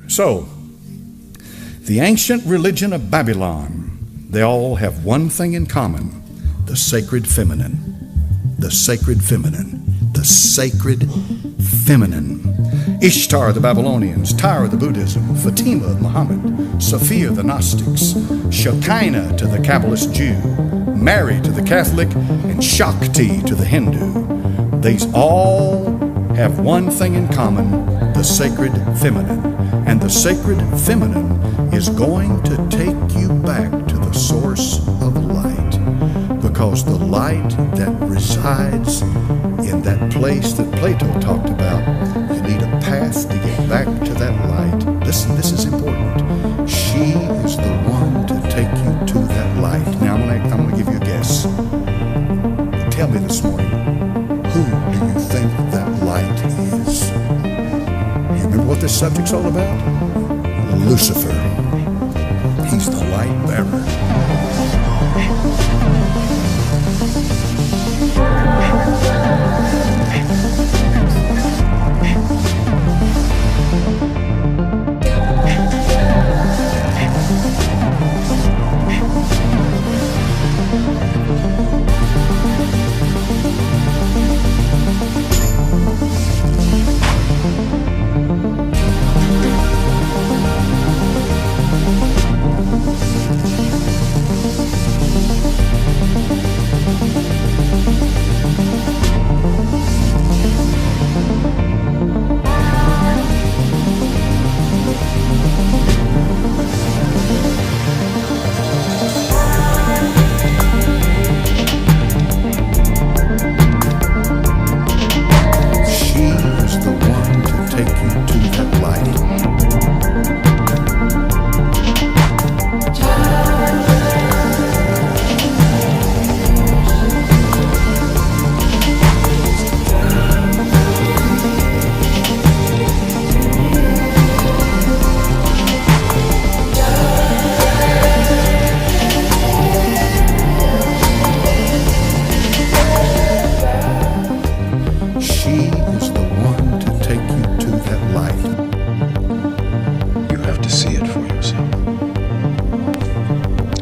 So, the ancient religion of Babylon, they all have one thing in common: the sacred feminine. The sacred feminine. The sacred feminine. Ishtar the Babylonians, Tyre the Buddhism, Fatima the Muhammad, Sophia the Gnostics, Shekinah to the Kabbalist Jew, Mary to the Catholic, and Shakti to the Hindu. These all have one thing in common: the sacred feminine. And the sacred feminine is going to take you back to the source of light, because the light that resides in that place that Plato talked about, you need a path to get back to that light. Listen, this is important. She is the one to take you to that light. Now I'm going to give you a guess. Tell me this morning, who do you think that light is? You remember what this subject's all about? Lucifer. He's the light bearer.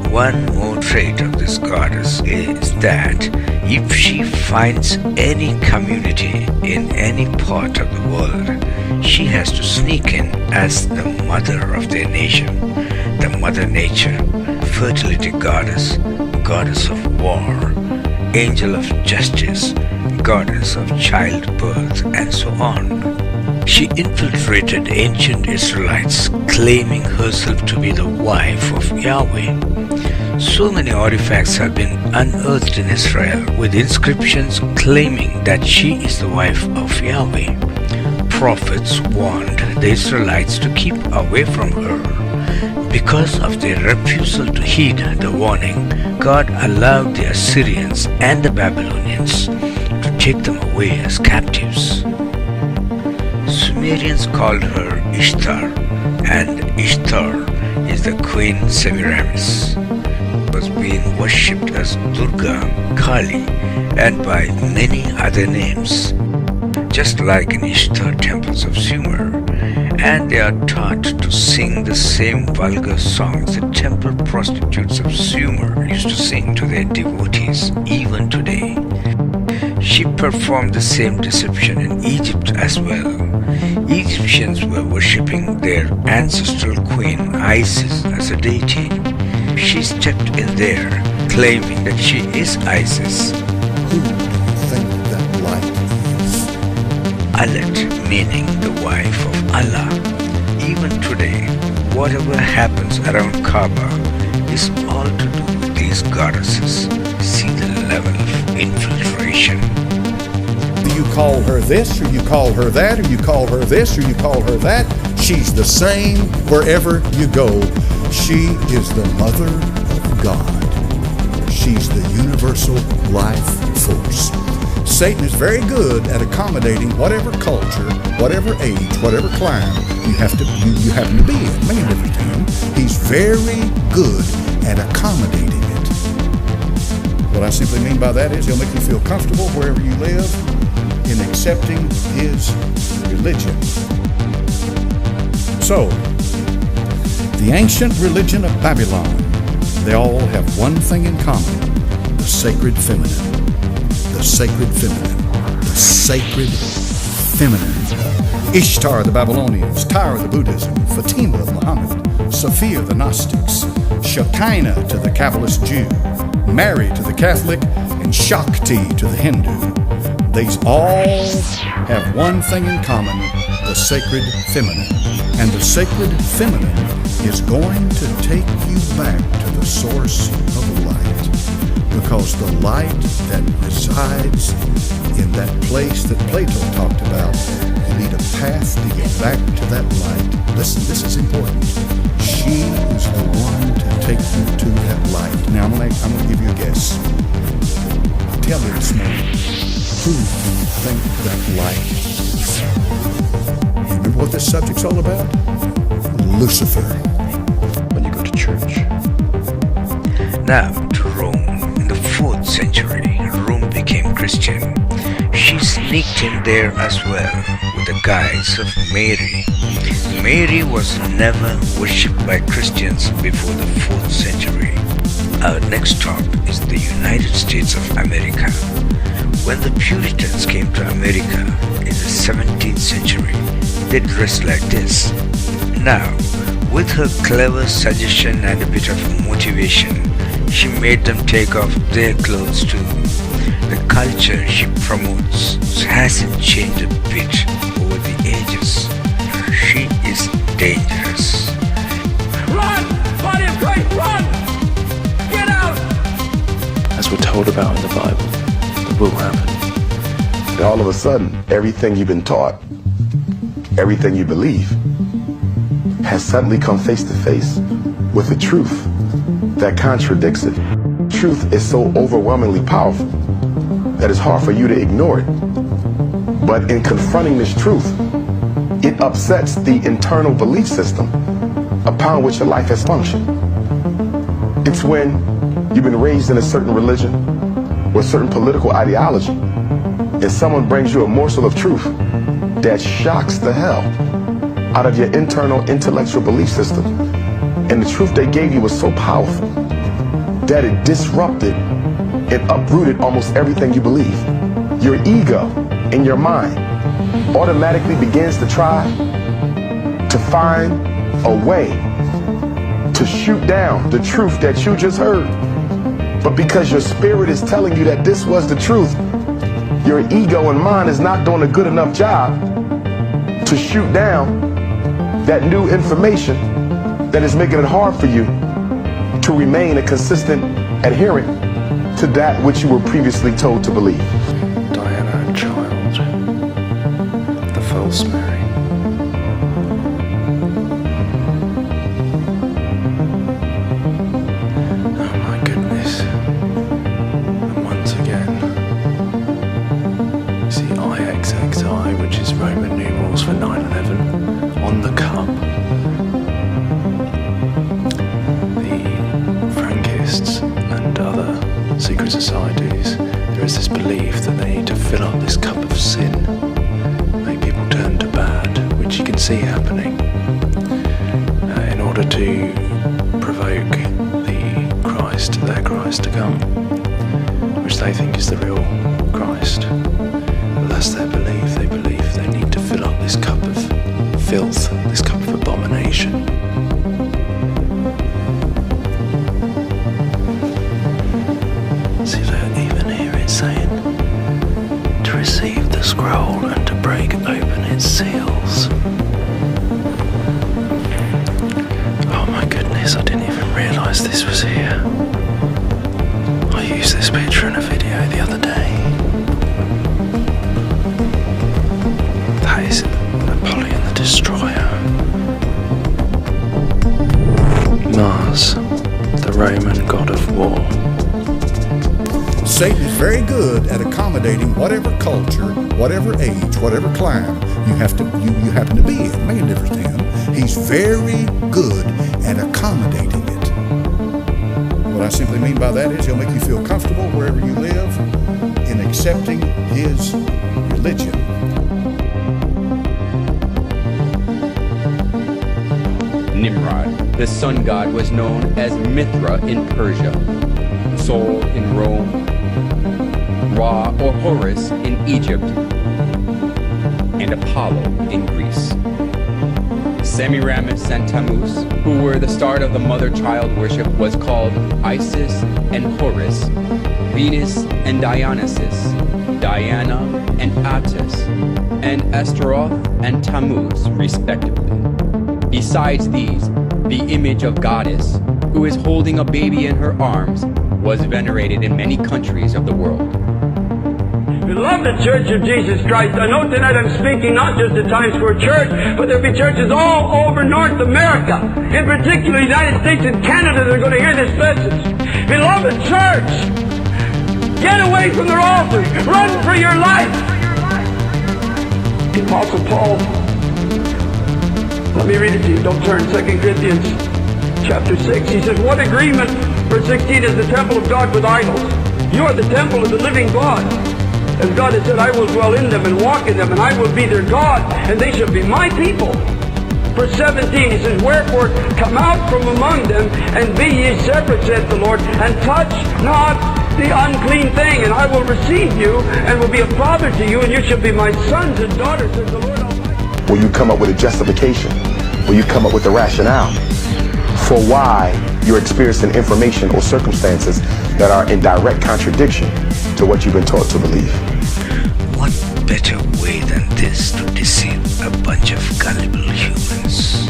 One more trait of this goddess is that if she finds any community in any part of the world, she has to sneak in as the mother of their nation, the Mother Nature, fertility goddess, goddess of war, angel of justice, goddess of childbirth, and so on. She infiltrated ancient Israelites, claiming herself to be the wife of Yahweh. So many artifacts have been unearthed in Israel with inscriptions claiming that she is the wife of Yahweh. Prophets warned the Israelites to keep away from her. Because of their refusal to heed the warning, God allowed the Assyrians and the Babylonians to take them away as captives. Sumerians called her Ishtar, and Ishtar is the Queen Semiramis. Was being worshipped as Durga, Kali, and by many other names, just like in Ishtar temples of Sumer, and they are taught to sing the same vulgar songs the temple prostitutes of Sumer used to sing to their devotees even today. She performed the same deception in Egypt as well. Egyptians were worshipping their ancestral queen Isis as a deity. She stepped in there, claiming that she is Isis. Who do you think that light is? Alat, meaning the wife of Allah. Even today, whatever happens around Kaaba is all to do with these goddesses. See the level of infiltration. You call her this, or you call her that, or you call her this, or you call her that. She's the same wherever you go. She is the Mother of God. She's the universal life force. Satan is very good at accommodating whatever culture, whatever age, whatever climate you happen to be in. May never to him. He's very good at accommodating it. What I simply mean by that is he'll make you feel comfortable wherever you live in accepting his religion. So, the ancient religion of Babylon, they all have one thing in common: the sacred feminine. The sacred feminine. The sacred feminine. Ishtar the Babylonians, Tyre the Buddhism, Fatima the Muhammad, Sophia the Gnostics, Shekinah to the Kabbalist Jew, Mary to the Catholic, and Shakti to the Hindu. These all have one thing in common: the sacred feminine. And the sacred feminine is going to take you back to the source of light. Because the light that resides in that place that Plato talked about, you need a path to get back to that light. Listen, this is important. She is the one to take you to that light. Now, I'm going to give you a guess. Tell me this morning, who do you think that light is? You remember what this subject's all about? Lucifer. When you go to church. Now to Rome. In the 4th century, Rome became Christian. She sneaked in there as well with the guise of Mary. Mary was never worshipped by Christians before the 4th century. Our next stop is the United States of America. When the Puritans came to America in the 17th century, they dressed like this. Now, with her clever suggestion and a bit of motivation, she made them take off their clothes too. The culture she promotes hasn't changed a bit over the ages. She is dangerous. Run! Body of Christ, run! Get out! As we're told about in the Bible, that will happen. And all of a sudden, everything you've been taught, everything you believe, has suddenly come face to face with a truth that contradicts it. Truth is so overwhelmingly powerful that it's hard for you to ignore it. But in confronting this truth, it upsets the internal belief system upon which your life has functioned. It's when you've been raised in a certain religion or a certain political ideology, and someone brings you a morsel of truth that shocks the hell out of your internal intellectual belief system. And the truth they gave you was so powerful that it disrupted and uprooted almost everything you believe. Your ego in your mind automatically begins to try to find a way to shoot down the truth that you just heard. But because your spirit is telling you that this was the truth, your ego and mind is not doing a good enough job to shoot down that new information that is making it hard for you to remain a consistent adherent to that which you were previously told to believe. Diana Child, the false Mary. Oh my goodness. And once again, you see IXXI, which is Roman numerals for 9/11, on the cup. And other secret societies, there is this belief that they need to fill up this cup of sin, make people turn to bad, which you can see happening, in order to provoke their Christ to come, which they think is the real Christ. But that's their belief. They believe they need to fill up this cup of filth, this cup of abomination. Saying to receive the scroll and to break open its seals. Oh my goodness, I didn't even realise this was here. I used this picture in a video the other day. That is Napoleon the Destroyer. Mars, the Roman god of war. Satan is very good at accommodating whatever culture, whatever age, whatever clime you happen to be in. Make a difference to him. He's very good at accommodating it. What I simply mean by that is he'll make you feel comfortable wherever you live in accepting his religion. Nimrod, the sun god, was known as Mithra in Persia, Sol in Rome, Ra or Horus in Egypt, and Apollo in Greece. Semiramis and Tammuz, who were the start of the mother-child worship, was called Isis and Horus, Venus and Dionysus, Diana and Attis, and Astaroth and Tammuz, respectively. Besides these, the image of Goddess, who is holding a baby in her arms, was venerated in many countries of the world. Beloved Church of Jesus Christ, I know tonight I'm speaking not just at Times Square Church, but there'll be churches all over North America, in particular the United States and Canada, that are going to hear this message. Beloved Church, get away from their altars. Run for your life. The Apostle Paul, let me read it to you. Don't turn. 2 Corinthians chapter 6. He says, what agreement, verse 16, is the temple of God with idols? You are the temple of the living God. As God has said, I will dwell in them and walk in them, and I will be their God, and they shall be my people. Verse 17, he says, wherefore come out from among them, and be ye separate, saith the Lord, and touch not the unclean thing, and I will receive you, and will be a father to you, and you shall be my sons and daughters, says the Lord Almighty. Will you come up with a justification? Will you come up with a rationale for why you're experiencing information or circumstances that are in direct contradiction to what you've been taught to believe? What better way than this to deceive a bunch of gullible humans?